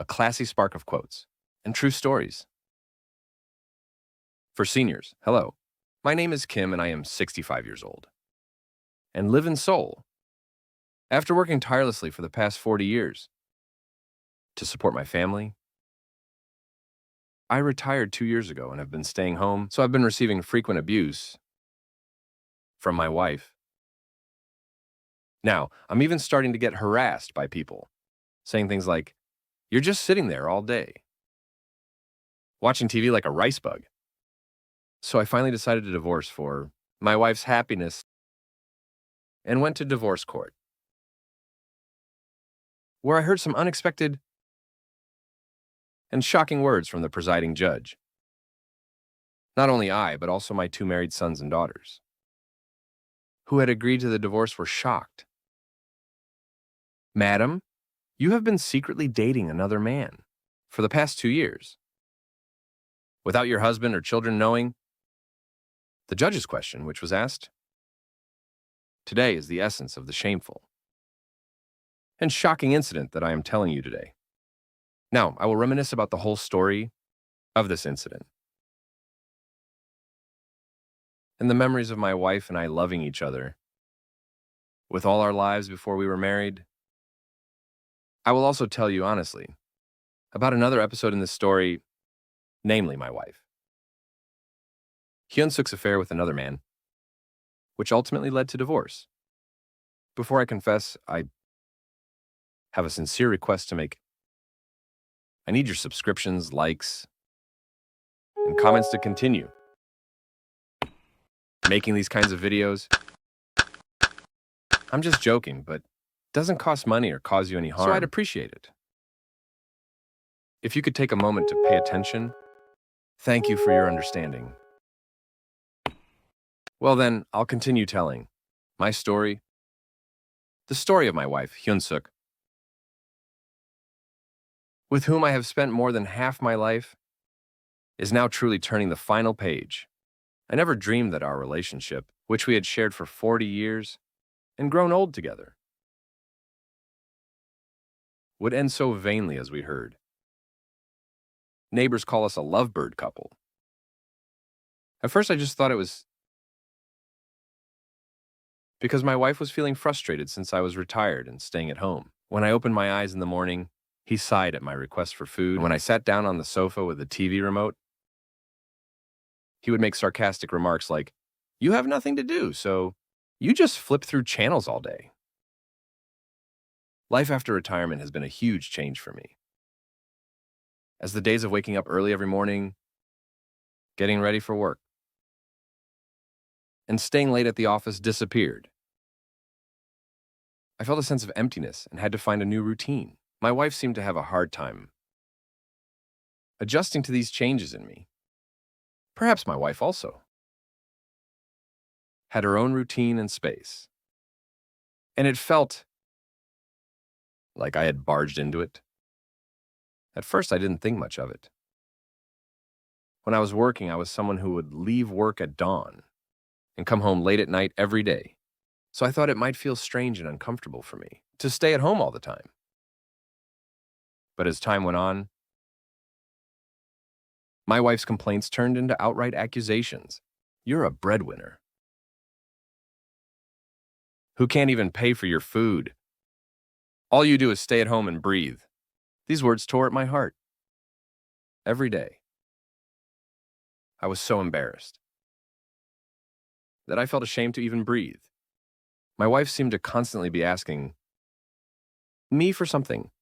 a classy spark of quotes, and true stories. For seniors, hello. My name is Kim and I am 65 years old and live in Seoul. After working tirelessly for the past 40 years to support my family, I retired 2 years ago and have been staying home, so I've been receiving frequent abuse from my wife. Now, I'm even starting to get harassed by people, saying things like, "You're just sitting there all day, watching TV like a rice bug." So I finally decided to divorce for my wife's happiness and went to divorce court, where I heard some unexpected and shocking words from the presiding judge. Not only I, but also my 2 married sons and daughters, who had agreed to the divorce, were shocked. "Madam, you have been secretly dating another man for the past 2 years, without your husband or children knowing?" The judge's question, which was asked today, is the essence of the shameful and shocking incident that I am telling you today. Now, I will reminisce about the whole story of this incident and the memories of my wife and I loving each other with all our lives before we were married. I will also tell you honestly about another episode in this story, namely my wife Hyun-suk's affair with another man, which ultimately led to divorce. Before I confess, I have a sincere request to make. I need your subscriptions, likes, and comments to continue making these kinds of videos. I'm just joking, but it doesn't cost money or cause you any harm, so I'd appreciate it if you could take a moment to pay attention. Thank you for your understanding. Well then, I'll continue telling my story, the story of my wife, Hyun-suk, with whom I have spent more than half my life, is now truly turning the final page. I never dreamed that our relationship, which we had shared for 40 years and grown old together, would end so vainly as we heard. Neighbors call us a lovebird couple. At first, I just thought it was because my wife was feeling frustrated since I was retired and staying at home. When I opened my eyes in the morning, he sighed at my request for food. And when I sat down on the sofa with the TV remote, he would make sarcastic remarks like, "You have nothing to do, so you just flip through channels all day." Life after retirement has been a huge change for me, as the days of waking up early every morning, getting ready for work, and staying late at the office disappeared. I felt a sense of emptiness and had to find a new routine. My wife seemed to have a hard time adjusting to these changes in me. Perhaps my wife also had her own routine and space, and it felt like I had barged into it. At first, I didn't think much of it. When I was working, I was someone who would leave work at dawn and come home late at night every day, so I thought it might feel strange and uncomfortable for me to stay at home all the time. But as time went on, my wife's complaints turned into outright accusations. "You're a breadwinner who can't even pay for your food. All you do is stay at home and breathe." These words tore at my heart. Every day, I was so embarrassed that I felt ashamed to even breathe. My wife seemed to constantly be asking me for something.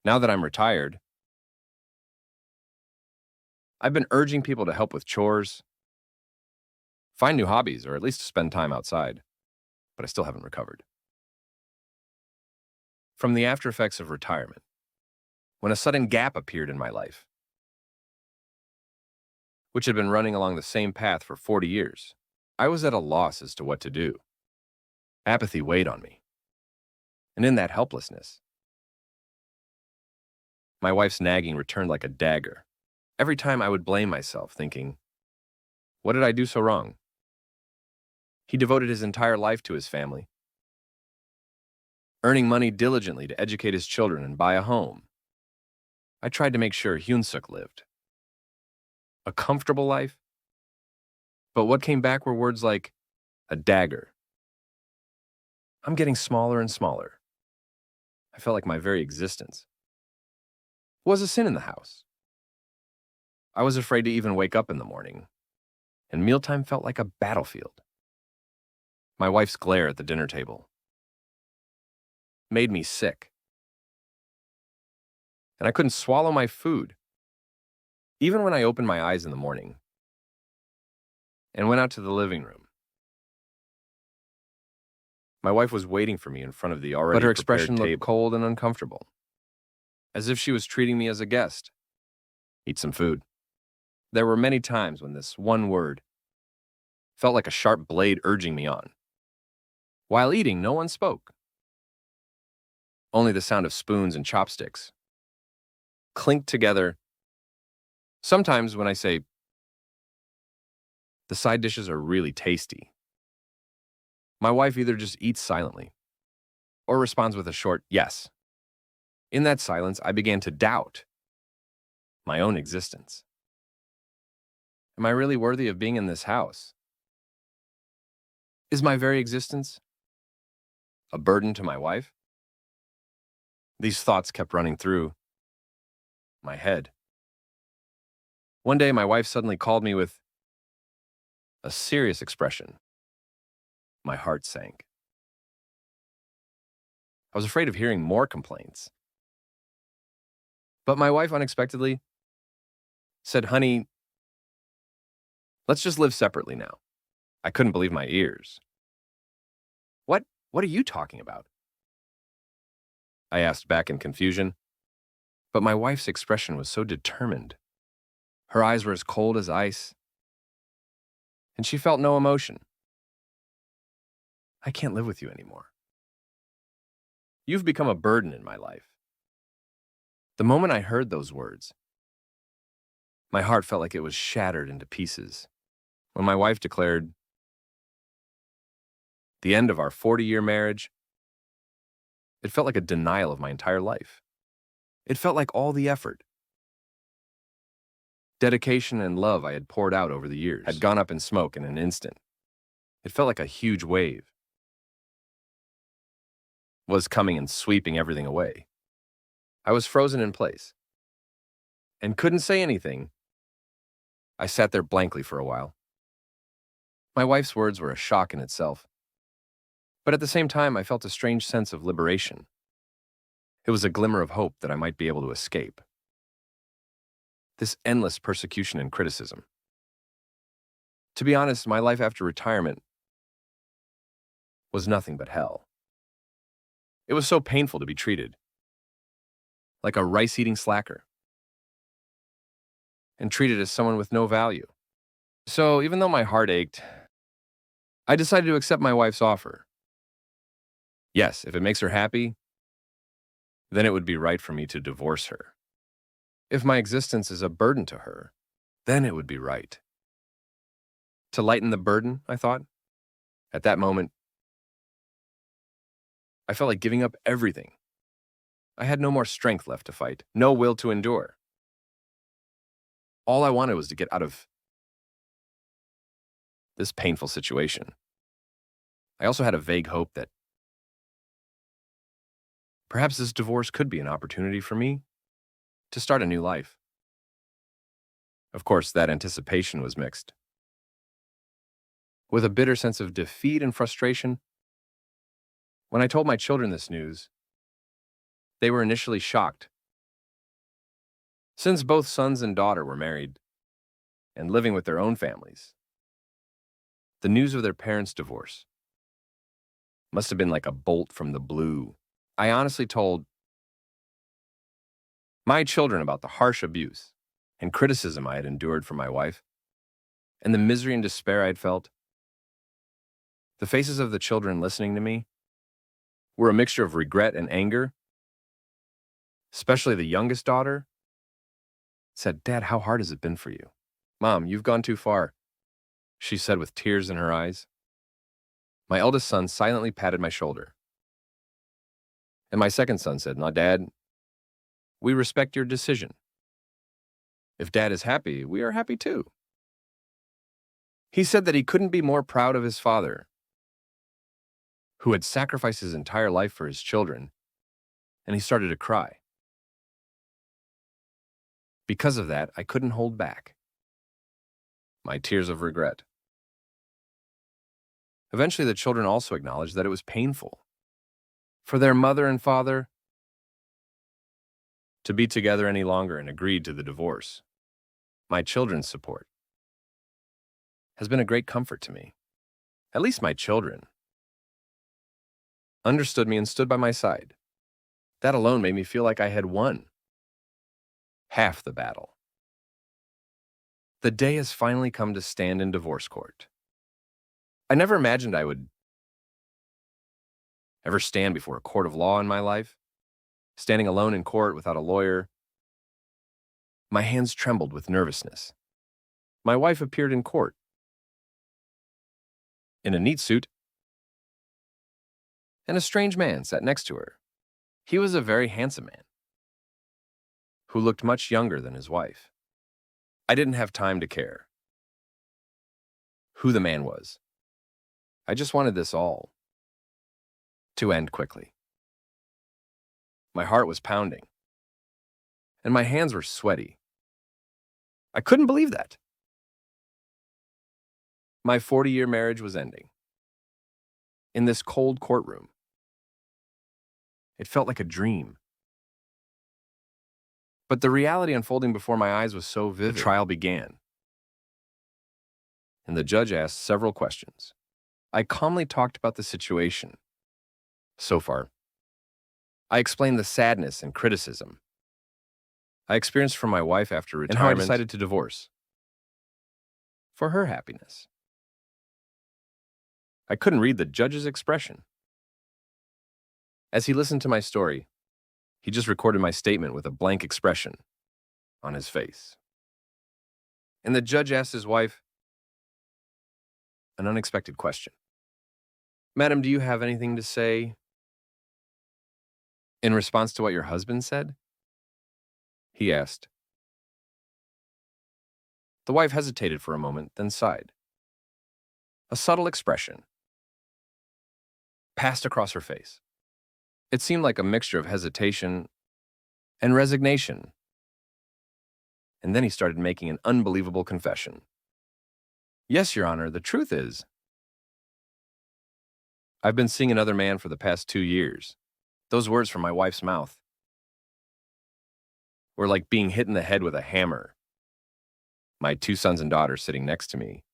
Now that I'm retired, I've been urging people to help with chores, find new hobbies, or at least spend time outside, but I still haven't recovered from the after effects of retirement, when a sudden gap appeared in my life, which had been running along the same path for 40 years. I was at a loss as to what to do. Apathy weighed on me, and in that helplessness, my wife's nagging returned like a dagger. Every time I would blame myself, thinking, what did I do so wrong? He devoted his entire life to his family, earning money diligently to educate his children and buy a home. I tried to make sure Hyunsuk lived. A comfortable life? But what came back were words like a dagger. I'm getting smaller and smaller. I felt like my very existence was a sin in the house. I was afraid to even wake up in the morning, and mealtime felt like a battlefield. My wife's glare at the dinner table made me sick, and I couldn't swallow my food, even when I opened my eyes in the morning and went out to the living room. My wife was waiting for me in front of the already But her prepared expression looked table, cold and uncomfortable, as if she was treating me as a guest. Eat some food. There were many times when this one word felt like a sharp blade urging me on. While eating, no one spoke. Only the sound of spoons and chopsticks clinked together. Sometimes when I say, the side dishes are really tasty, my wife either just eats silently or responds with a short yes. In that silence, I began to doubt my own existence. Am I really worthy of being in this house? Is my very existence a burden to my wife? These thoughts kept running through my head. One day, my wife suddenly called me with a serious expression. My heart sank. I was afraid of hearing more complaints. But my wife unexpectedly said, "Honey, let's just live separately now." I couldn't believe my ears. What are you talking about?" I asked back in confusion, but my wife's expression was so determined. Her eyes were as cold as ice, and she felt no emotion. "I can't live with you anymore. You've become a burden in my life." The moment I heard those words, my heart felt like it was shattered into pieces. When my wife declared the end of our 40-year marriage, it felt like a denial of my entire life. It felt like all the effort, dedication, and love I had poured out over the years had gone up in smoke in an instant. It felt like a huge wave was coming and sweeping everything away. I was frozen in place and couldn't say anything. I sat there blankly for a while. My wife's words were a shock in itself, but at the same time, I felt a strange sense of liberation. It was a glimmer of hope that I might be able to escape this endless persecution and criticism. To be honest, my life after retirement was nothing but hell. It was so painful to be treated like a rice-eating slacker and treated as someone with no value. So even though my heart ached, I decided to accept my wife's offer. Yes, if it makes her happy, then it would be right for me to divorce her. If my existence is a burden to her, then it would be right to lighten the burden, I thought. At that moment, I felt like giving up everything. I had no more strength left to fight, no will to endure. All I wanted was to get out of this painful situation. I also had a vague hope that perhaps this divorce could be an opportunity for me to start a new life. Of course, that anticipation was mixed with a bitter sense of defeat and frustration. When I told my children this news, they were initially shocked. Since both sons and daughter were married and living with their own families, the news of their parents' divorce must have been like a bolt from the blue. I honestly told my children about the harsh abuse and criticism I had endured from my wife and the misery and despair I had felt. The faces of the children listening to me were a mixture of regret and anger. Especially the youngest daughter said, "Dad, how hard has it been for you?" "Mom, you've gone too far," she said with tears in her eyes. My eldest son silently patted my shoulder, and my second son said, "No, Dad, We respect your decision. If Dad is happy, we are happy too. He said that he couldn't be more proud of his father, who had sacrificed his entire life for his children, and he started to cry. Because of that, I couldn't hold back my tears of regret. Eventually, the children also acknowledged that it was painful for their mother and father to be together any longer and agreed to the divorce. My children's support has been a great comfort to me. At least my children understood me and stood by my side. That alone made me feel like I had won half the battle. The day has finally come to stand in divorce court. I never imagined I would ever stand before a court of law in my life, standing alone in court without a lawyer. My hands trembled with nervousness. My wife appeared in court in a neat suit, and a strange man sat next to her. He was a very handsome man who looked much younger than his wife. I didn't have time to care who the man was. I just wanted this all to end quickly. My heart was pounding, and my hands were sweaty. I couldn't believe that. My 40-year marriage was ending. In this cold courtroom, it felt like a dream. But the reality unfolding before my eyes was so vivid. The trial began, and the judge asked several questions. I calmly talked about the situation so far. I explained the sadness and criticism I experienced from my wife after retirement, and how I decided to divorce for her happiness. I couldn't read the judge's expression. As he listened to my story, he just recorded my statement with a blank expression on his face. And the judge asked his wife an unexpected question. "Madam, do you have anything to say in response to what your husband said?" he asked. The wife hesitated for a moment, then sighed. A subtle expression passed across her face. It seemed like a mixture of hesitation and resignation. And then he started making an unbelievable confession. "Yes, Your Honor, the truth is, I've been seeing another man for the past 2 years. Those words from my wife's mouth were like being hit in the head with a hammer. My 2 sons and daughters sitting next to me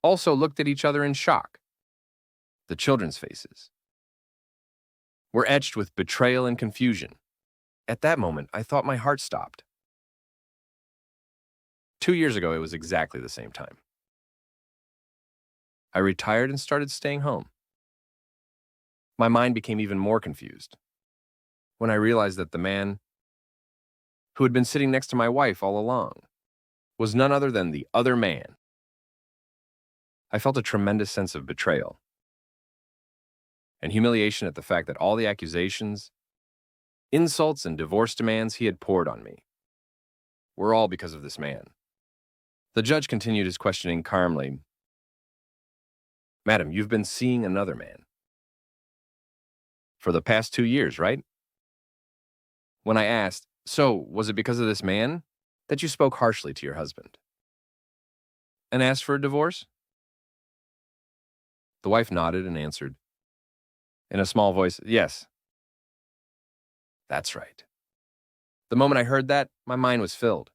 also looked at each other in shock. The children's faces were etched with betrayal and confusion. At that moment, I thought my heart stopped. 2 years ago, it was exactly the same time. I retired and started staying home. My mind became even more confused when I realized that the man who had been sitting next to my wife all along was none other than the other man. I felt a tremendous sense of betrayal and humiliation at the fact that all the accusations, insults, and divorce demands he had poured on me were all because of this man. The judge continued his questioning calmly. "Madam, you've been seeing another man for the past 2 years, right?" When I asked, "So, was it because of this man that you spoke harshly to your husband and asked for a divorce?" The wife nodded and answered in a small voice, "Yes, that's right." The moment I heard that, my mind was filled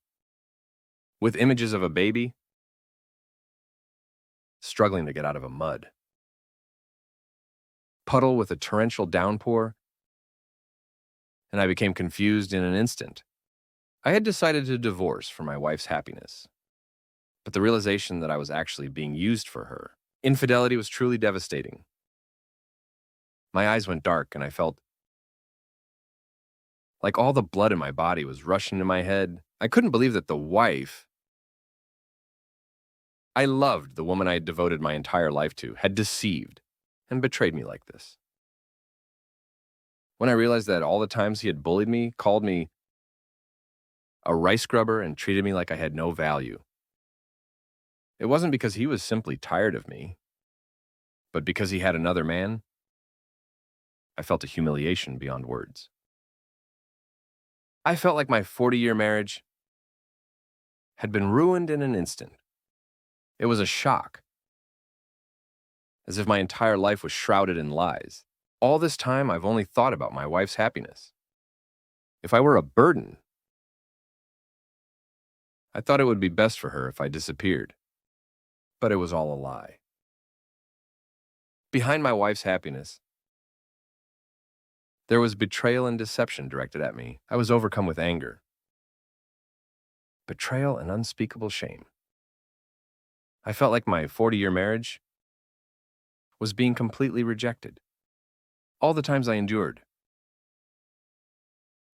with images of a baby struggling to get out of a mud puddle with a torrential downpour, and I became confused in an instant. I had decided to divorce for my wife's happiness, but the realization that I was actually being used for her infidelity was truly devastating. My eyes went dark, and I felt like all the blood in my body was rushing to my head. I couldn't believe that the wife I loved, the woman I had devoted my entire life to, had deceived and betrayed me like this. When I realized that all the times he had bullied me, called me a rice grubber, and treated me like I had no value. It wasn't because he was simply tired of me, but because he had another man. I felt a humiliation beyond words. I felt like my 40-year marriage had been ruined in an instant. It was a shock, as if my entire life was shrouded in lies. All this time, I've only thought about my wife's happiness. If I were a burden, I thought it would be best for her if I disappeared. But it was all a lie. Behind my wife's happiness, there was betrayal and deception directed at me. I was overcome with anger, betrayal, and unspeakable shame. I felt like my 40-year marriage was being completely rejected. All the times I endured,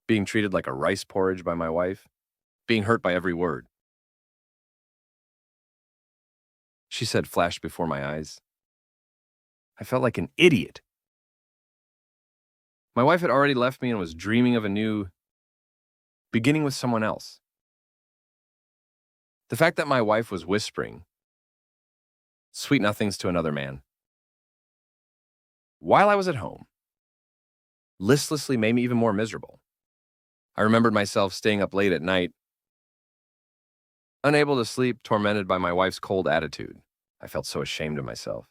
being treated like a rice porridge by my wife, being hurt by every word she said flashed before my eyes. I felt like an idiot. My wife had already left me and was dreaming of a new beginning with someone else. The fact that my wife was whispering sweet nothings to another man while I was at home listlessly made me even more miserable. I remembered myself staying up late at night, unable to sleep, tormented by my wife's cold attitude. I felt so ashamed of myself.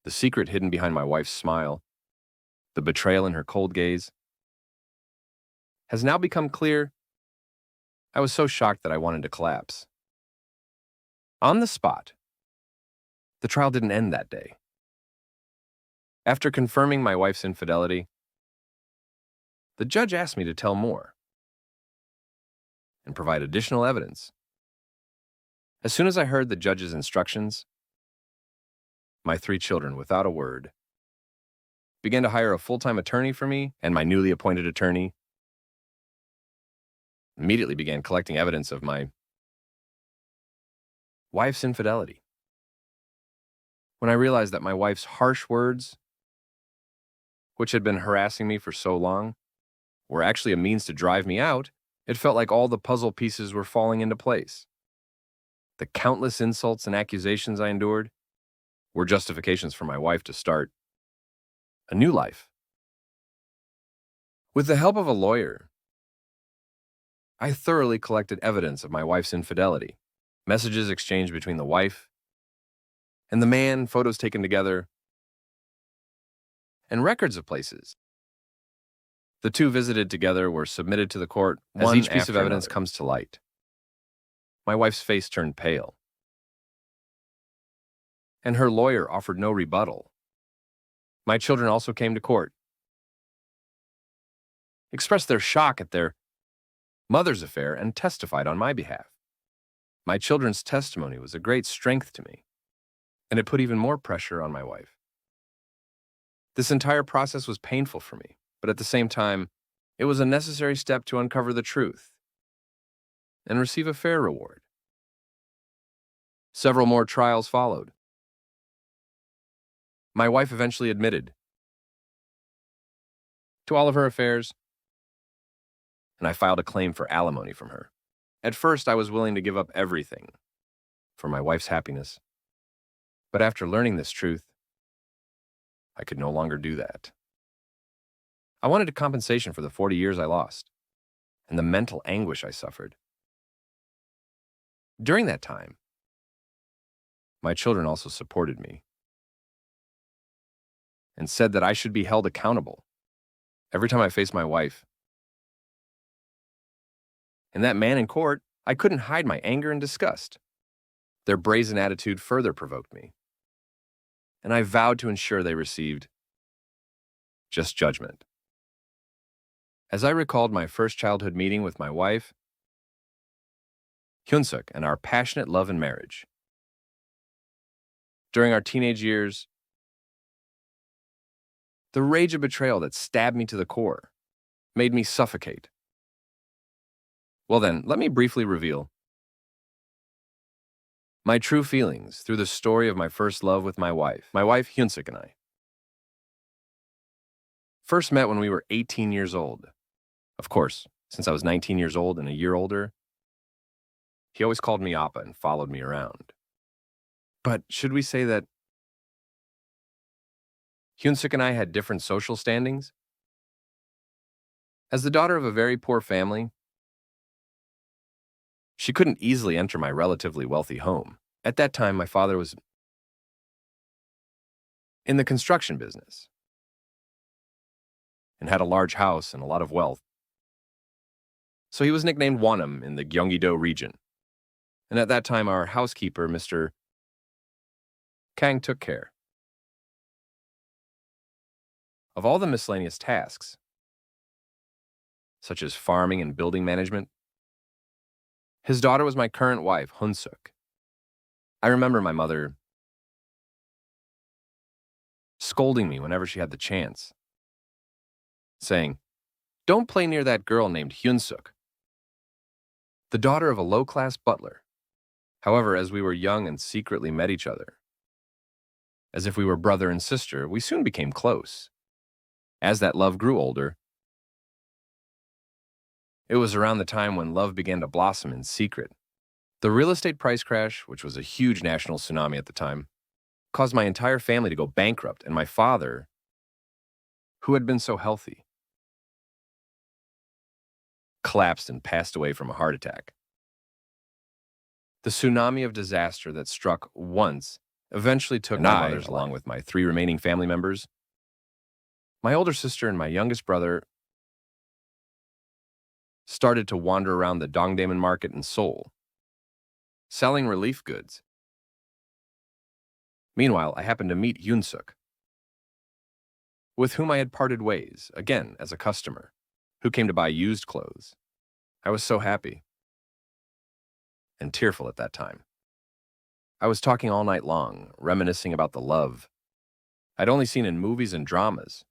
The secret hidden behind my wife's smile, the betrayal in her cold gaze, has now become clear. I was so shocked that I wanted to collapse. On the spot, the trial didn't end that day. After confirming my wife's infidelity, the judge asked me to tell more and provide additional evidence. As soon as I heard the judge's instructions, my 3 children, without a word, began to hire a full-time attorney for me, and my newly appointed attorney immediately began collecting evidence of my wife's infidelity. When I realized that my wife's harsh words, which had been harassing me for so long, were actually a means to drive me out, it felt like all the puzzle pieces were falling into place. The countless insults and accusations I endured were justifications for my wife to start a new life. With the help of a lawyer, I thoroughly collected evidence of my wife's infidelity, messages exchanged between the wife and the man, photos taken together, and records of places the two visited together were submitted to the court. As each piece of evidence comes to light, my wife's face turned pale, and her lawyer offered no rebuttal. My children also came to court, expressed their shock at their mother's affair, and testified on my behalf. My children's testimony was a great strength to me, and it put even more pressure on my wife. This entire process was painful for me, but at the same time, it was a necessary step to uncover the truth and receive a fair reward. Several more trials followed. My wife eventually admitted to all of her affairs, and I filed a claim for alimony from her. At first, I was willing to give up everything for my wife's happiness, but after learning this truth, I could no longer do that. I wanted a compensation for the 40 years I lost and the mental anguish I suffered. During that time, my children also supported me and said that I should be held accountable every time I faced my wife. And that man in court, I couldn't hide my anger and disgust. Their brazen attitude further provoked me, and I vowed to ensure they received just judgment. As I recalled my first childhood meeting with my wife, Hyunsuk, and our passionate love and marriage. During our teenage years, the rage of betrayal that stabbed me to the core made me suffocate. Well then, let me briefly reveal my true feelings through the story of my first love with my wife Hyunsuk and I. First met when we were 18 years old. Of course, since I was 19 years old and a year older, he always called me Appa and followed me around. But should we say that Hyunsuk and I had different social standings? As the daughter of a very poor family, she couldn't easily enter my relatively wealthy home. At that time, my father was in the construction business and had a large house and a lot of wealth. So he was nicknamed Wonam in the Gyeonggi-do region. And at that time, our housekeeper, Mr. Kang, took care of all the miscellaneous tasks, such as farming and building management. His daughter was my current wife, Hyunsuk. I remember my mother scolding me whenever she had the chance, saying, "Don't play near that girl named Hyunsuk, the daughter of a low-class butler." However, as we were young and secretly met each other, as if we were brother and sister, we soon became close. As that love grew older, it was around the time when love began to blossom in secret. The real estate price crash, which was a huge national tsunami at the time, caused my entire family to go bankrupt, and my father, who had been so healthy, collapsed and passed away from a heart attack. The tsunami of disaster that struck once eventually took my mother's along with my 3 remaining family members. My older sister and my youngest brother started to wander around the Dongdaemun market in Seoul, selling relief goods. Meanwhile, I happened to meet Hyunsuk, with whom I had parted ways, again as a customer, who came to buy used clothes. I was so happy and tearful at that time. I was talking all night long, reminiscing about the love I'd only seen in movies and dramas.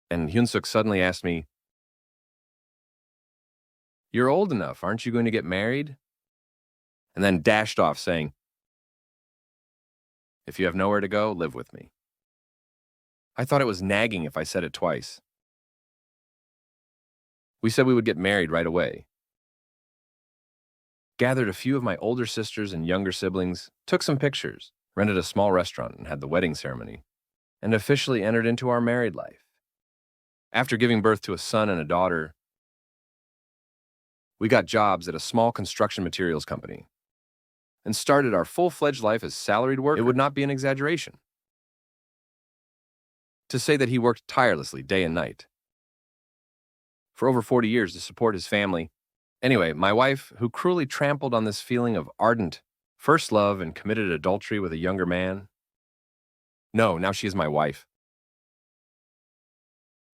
And Hyunsuk suddenly asked me, "You're old enough, aren't you going to get married?" And then dashed off saying, "If you have nowhere to go, live with me." I thought it was nagging if I said it twice. We said we would get married right away. Gathered a few of my older sisters and younger siblings, took some pictures, rented a small restaurant, and had the wedding ceremony, and officially entered into our married life. After giving birth to a son and a daughter, we got jobs at a small construction materials company and started our full-fledged life as salaried workers. It would not be an exaggeration to say that he worked tirelessly day and night for over 40 years to support his family. Anyway, my wife, who cruelly trampled on this feeling of ardent first love and committed adultery with a younger man. No, now she is my wife.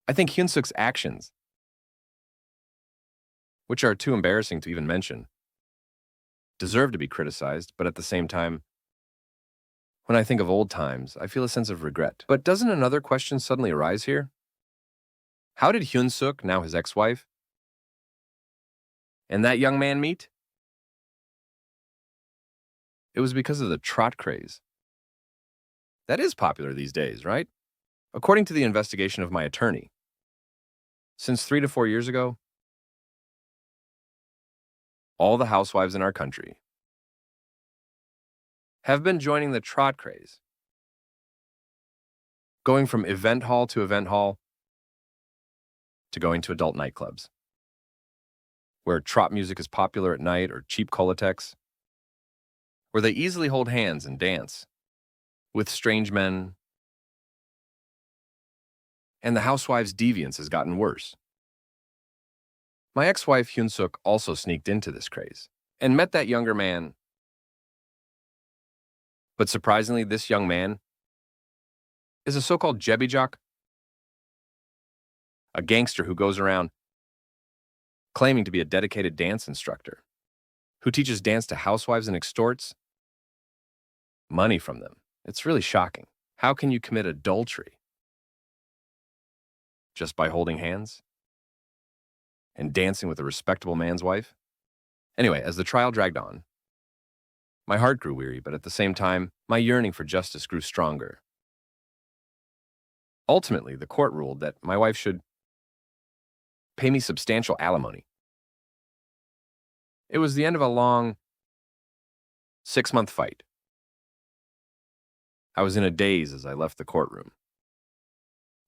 I think Hyunsuk's actions, which are too embarrassing to even mention, deserve to be criticized, but at the same time, when I think of old times, I feel a sense of regret. But doesn't another question suddenly arise here? How did Hyunsuk, now his ex-wife, and that young man meet? It was because of the trot craze. That is popular these days, right? According to the investigation of my attorney, since 3 to 4 years ago, all the housewives in our country have been joining the trot craze, going from event hall to event hall to going to adult nightclubs, where trot music is popular at night, or cheap Kolotex, where they easily hold hands and dance with strange men. And the housewives' deviance has gotten worse. My ex-wife Hyunsuk also sneaked into this craze and met that younger man. But surprisingly, this young man is a so-called jebijok, a gangster who goes around claiming to be a dedicated dance instructor, who teaches dance to housewives and extorts money from them. It's really shocking. How can you commit adultery just by holding hands and dancing with a respectable man's wife? Anyway, as the trial dragged on, my heart grew weary, but at the same time, my yearning for justice grew stronger. Ultimately, the court ruled that my wife should pay me substantial alimony. It was the end of a long 6-month fight. I was in a daze as I left the courtroom.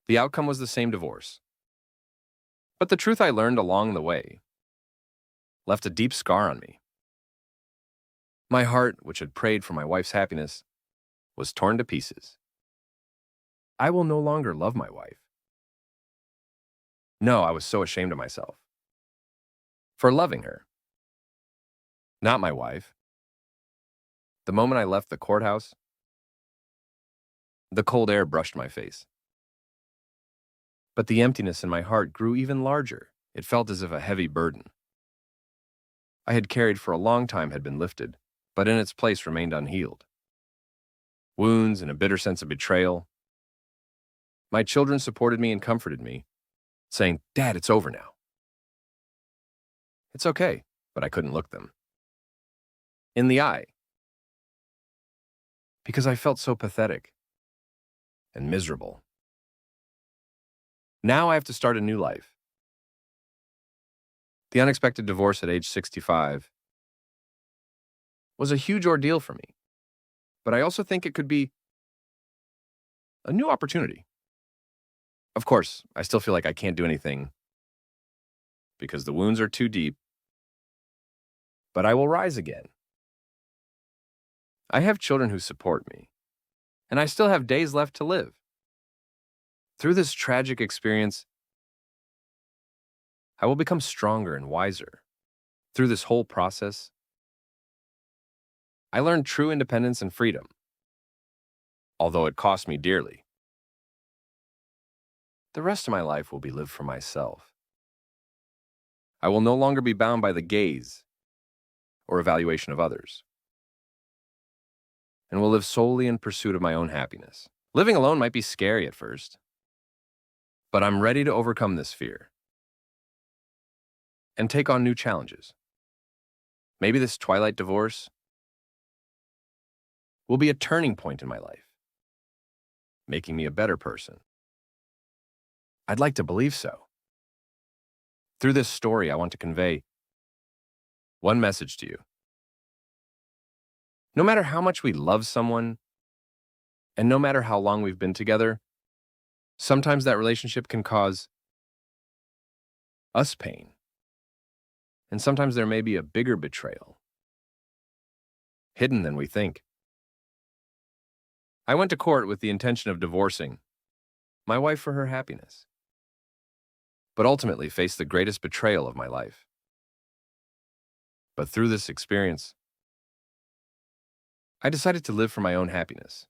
The outcome was the same divorce. But the truth I learned along the way left a deep scar on me. My heart, which had prayed for my wife's happiness, was torn to pieces. I will no longer love my wife. No, I was so ashamed of myself for loving her, not my wife. The moment I left the courthouse, the cold air brushed my face. But the emptiness in my heart grew even larger. It felt as if a heavy burden I had carried for a long time had been lifted, but in its place remained unhealed. Wounds and a bitter sense of betrayal. My children supported me and comforted me, saying, "Dad, it's over now." It's okay, but I couldn't look them in the eye because I felt so pathetic and miserable. Now I have to start a new life. The unexpected divorce at age 65 was a huge ordeal for me, but I also think it could be a new opportunity. Of course, I still feel like I can't do anything because the wounds are too deep, but I will rise again. I have children who support me, and I still have days left to live. Through this tragic experience, I will become stronger and wiser. Through this whole process, I learned true independence and freedom, although it cost me dearly. The rest of my life will be lived for myself. I will no longer be bound by the gaze or evaluation of others, and will live solely in pursuit of my own happiness. Living alone might be scary at first, but I'm ready to overcome this fear and take on new challenges. Maybe this twilight divorce will be a turning point in my life, making me a better person. I'd like to believe so. Through this story, I want to convey one message to you. No matter how much we love someone, and no matter how long we've been together, sometimes that relationship can cause us pain. And sometimes there may be a bigger betrayal, hidden than we think. I went to court with the intention of divorcing my wife for her happiness, but ultimately faced the greatest betrayal of my life. But through this experience, I decided to live for my own happiness,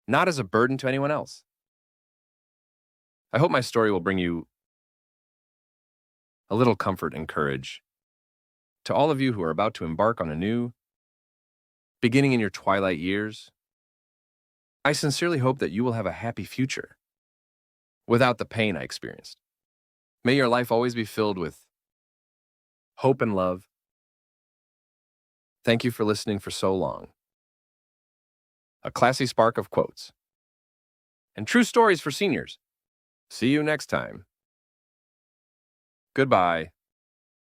not as a burden to anyone else. I hope my story will bring you a little comfort and courage. To all of you who are about to embark on a new beginning in your twilight years, I sincerely hope that you will have a happy future without the pain I experienced. May your life always be filled with hope and love. Thank you for listening for so long. A classy spark of quotes and true stories for seniors. See you next time. Goodbye.